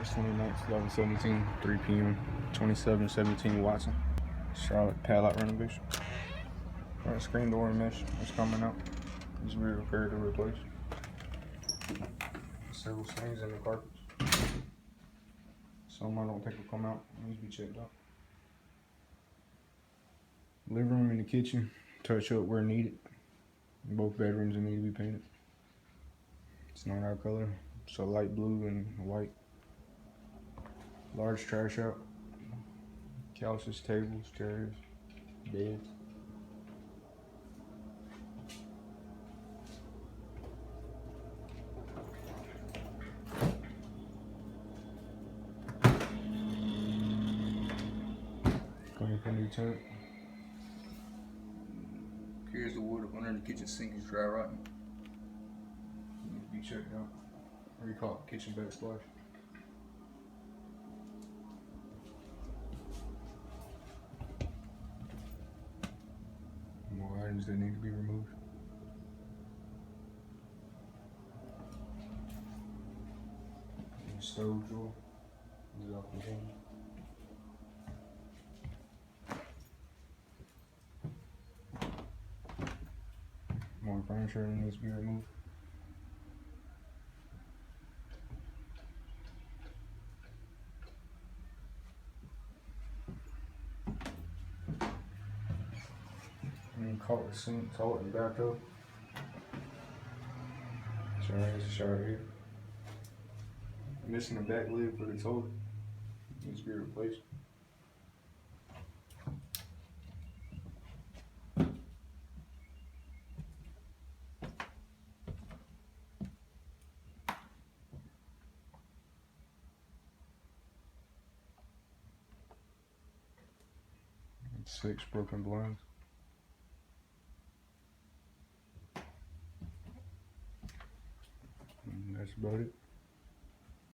March 29th, 2017, 3 p.m., 2717 Watson. Charlotte padlock renovation. Front screen door and mesh is coming out. Needs to be repaired or replaced. Several stains in the carpets. Some I don't think will come out. Needs to be checked out. Living room and the kitchen, touch up where needed. Both bedrooms need to be painted. It's not our color, so light blue and white. Large trash out. Couches, tables, chairs, beds. Go ahead and turn. Here's the wood up under the kitchen sink is dry rotten. Need to be checked out. Or you call it kitchen backsplash. More items that need to be removed. And the stove drawer is off the hinge. More furniture that needs to be removed. And call it sink, toilet, and bathtub. Shower, there's a shower here. Missing the back lid for the toilet. Needs to be replaced. And 6 broken blinds. And that's about it.